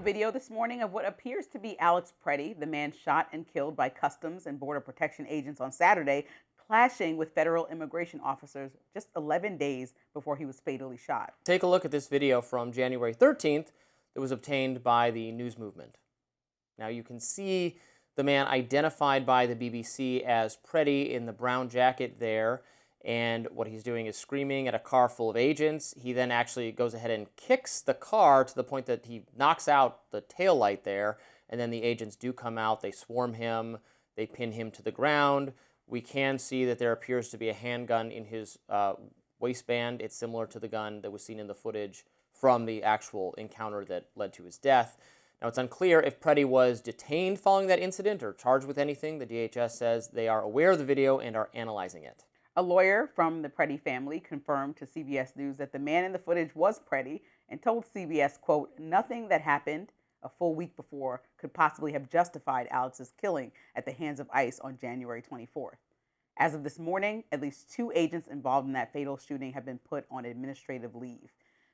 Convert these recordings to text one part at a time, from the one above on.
new video this morning of what appears to be Alex Pretti, the man shot and killed by Customs and Border Protection agents on Saturday, clashing with federal immigration officers just 11 days before he was fatally shot. Take a look at this video from January 13th that was obtained by the news movement. Now you can see the man identified by the BBC as Pretti in the brown jacket there, and what he's doing is screaming at a car full of agents. He then actually goes ahead and kicks the car to the point that he knocks out the taillight there, and then the agents do come out, they swarm him, they pin him to the ground. We can see that there appears to be a handgun in his waistband. It's similar to the gun that was seen in the footage from the actual encounter that led to his death. Now, it's unclear if Pretti was detained following that incident or charged with anything. The DHS says they are aware of the video and are analyzing it. A lawyer from the Pretti family confirmed to CBS News that the man in the footage was Pretti and told CBS, quote, "Nothing that happened a full week before could possibly have justified Alex's killing at the hands of ICE on January 24th. As of this morning, at least 2 agents involved in that fatal shooting have been put on administrative leave."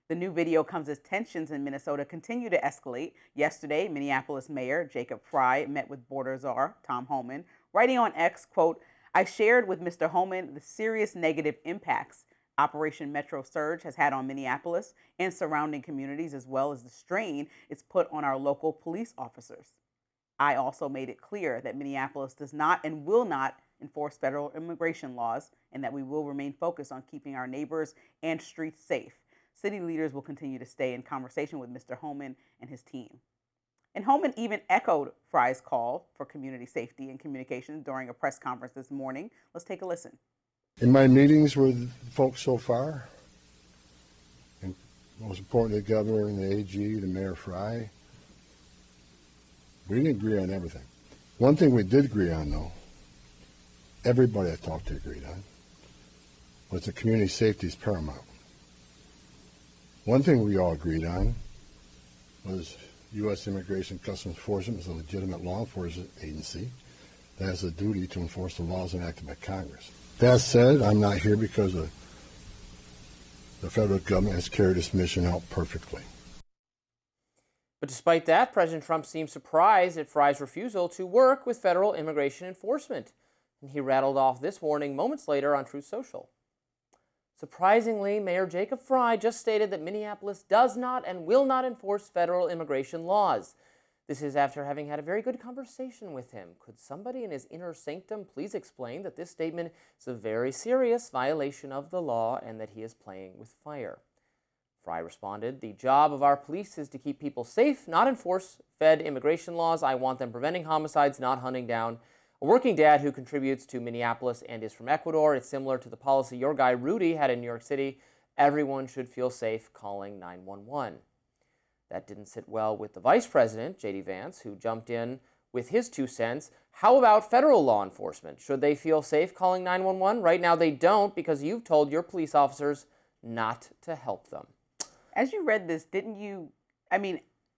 The new video comes as tensions in Minnesota continue to escalate. Yesterday, Minneapolis Mayor Jacob Frey met with border czar Tom Homan, writing on X, quote, "I shared with Mr. Homan the serious negative impacts Operation Metro Surge has had on Minneapolis and surrounding communities, as well as the strain it's put on our local police officers. I also made it clear that Minneapolis does not and will not enforce federal immigration laws, and that we will remain focused on keeping our neighbors and streets safe. City leaders will continue to stay in conversation with Mr. Homan and his team." And Homan even echoed Frey's call for community safety and communication during a press conference this morning. Let's take a listen. In my meetings with folks so far, and most importantly, the governor and the AG, the Mayor Frey, we didn't agree on everything. One thing we did agree on, though, everybody I talked to agreed on, was that community safety is paramount. One thing we all agreed on was U.S. Immigration Customs Enforcement is a legitimate law enforcement agency that has a duty to enforce the laws enacted by Congress. That said, I'm not here because the federal government has carried this mission out perfectly. But despite that, President Trump seemed surprised at Frey's refusal to work with federal immigration enforcement. And he rattled off this warning moments later on Truth Social. Surprisingly, Mayor Jacob Frey just stated that Minneapolis does not and will not enforce federal immigration laws. This is after having had a very good conversation with him. Could somebody in his inner sanctum please explain that this statement is a very serious violation of the law and that he is playing with fire? Frey responded, "The job of our police is to keep people safe, not enforce Fed immigration laws. I want them preventing homicides, not hunting down a working dad who contributes to Minneapolis and is from Ecuador. It's similar to the policy your guy Rudy had in New York City. Everyone should feel safe calling 911. That didn't sit well with the Vice President, J.D. Vance, who jumped in with his 2 cents. How about federal law enforcement? Should they feel safe calling 911? Right now they don't, because you've told your police officers not to help them. As you read this, didn't you,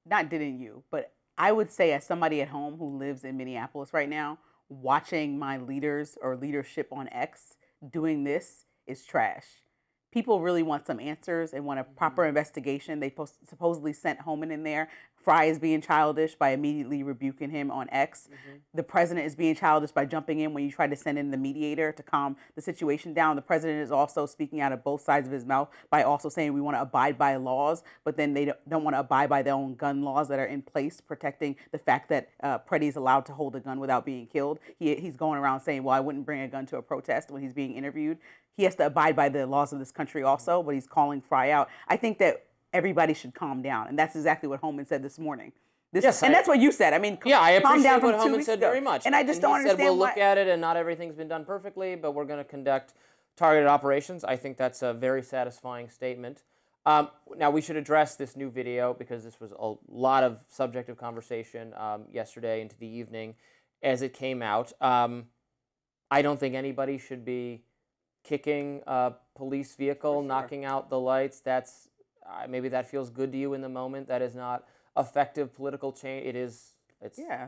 not didn't you, but I would say as somebody at home who lives in Minneapolis right now, watching my leaders or leadership on X doing this is trash. People really want some answers and want a proper investigation. They supposedly sent Homan in there. Frey is being childish by immediately rebuking him on X. The president is being childish by jumping in when you try to send in the mediator to calm the situation down. The president is also speaking out of both sides of his mouth by also saying we want to abide by laws, but then they don't want to abide by their own gun laws that are in place protecting the fact that Pretti is allowed to hold a gun without being killed. He's going around saying, well, I wouldn't bring a gun to a protest when he's being interviewed. He has to abide by the laws of this country also, but he's calling Frey out. I think that everybody should calm down, and that's exactly what Homan said this morning. Yes, that's what you said. I appreciate calm down what Homan said very much. And I just don't understand why. He said, we'll look at it, and not everything's been done perfectly, but we're going to conduct targeted operations. I think that's a very satisfying statement. Now, we should address this new video because this was a lot of subject of conversation yesterday into the evening as it came out. I don't think anybody should be kicking a police vehicle, knocking out the lights. That's maybe that feels good to you in the moment. That is not effective political change. It's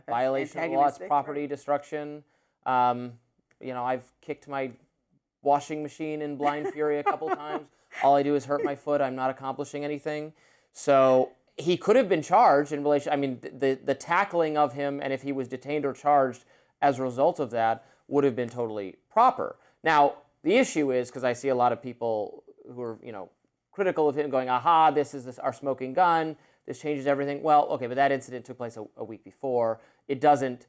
violation of the law. It's property destruction. I've kicked my washing machine in blind fury a couple times. All I do is hurt my foot. I'm not accomplishing anything. So he could have been charged in relation. I mean, the tackling of him, and if he was detained or charged as a result of that, would have been totally proper. Now, the issue is, because I see a lot of people who are, critical of him going, aha, this is our smoking gun, this changes everything. Well, okay, but that incident took place a week before. It doesn't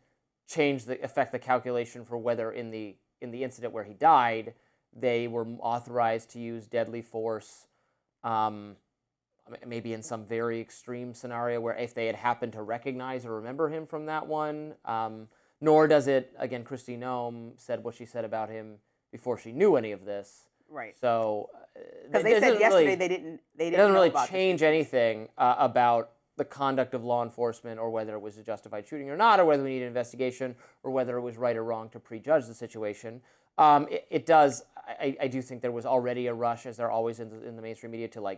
affect the calculation for whether in the incident where he died, they were authorized to use deadly force, maybe in some very extreme scenario where if they had happened to recognize or remember him from that one, nor does it, again, Kristi Noem said what she said about him before she knew any of this. Right. So, because they said yesterday they didn't. It doesn't really change anything about the conduct of law enforcement, or whether it was a justified shooting or not, or whether we need an investigation, or whether it was right or wrong to prejudge the situation. It does. I do think there was already a rush, as there always in the mainstream media, to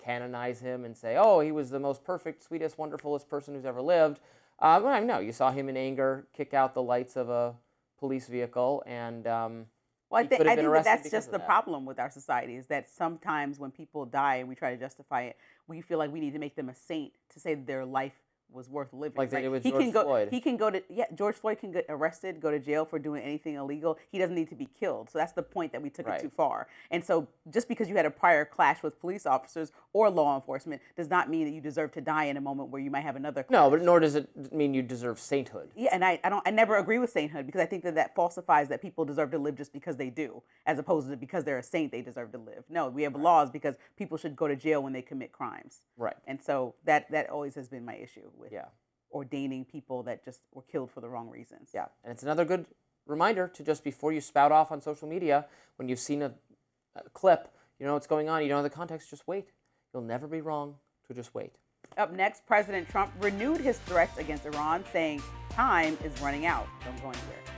canonize him and say, oh, he was the most perfect, sweetest, wonderfulest person who's ever lived. Well, no, you saw him in anger kick out the lights of a police vehicle, and well, I think that's just the problem with our society, is that sometimes when people die and we try to justify it, we feel like we need to make them a saint to say that their life was worth living. Like they did with George Floyd. He can go to, George Floyd can get arrested, go to jail for doing anything illegal. He doesn't need to be killed. So that's the point, that we took it too far. And so just because you had a prior clash with police officers or law enforcement does not mean that you deserve to die in a moment where you might have another clash. No, but nor does it mean you deserve sainthood. Yeah, and I never agree with sainthood, because I think that falsifies that people deserve to live just because they do, as opposed to because they're a saint they deserve to live. No, we have laws because people should go to jail when they commit crimes. Right. And so that always has been my issue with ordaining people that just were killed for the wrong reasons. Yeah, and it's another good reminder to just, before you spout off on social media, when you've seen a clip, you know what's going on, you don't know the context, just wait. You'll never be wrong, so just wait. Up next, President Trump renewed his threats against Iran, saying time is running out. Don't go anywhere.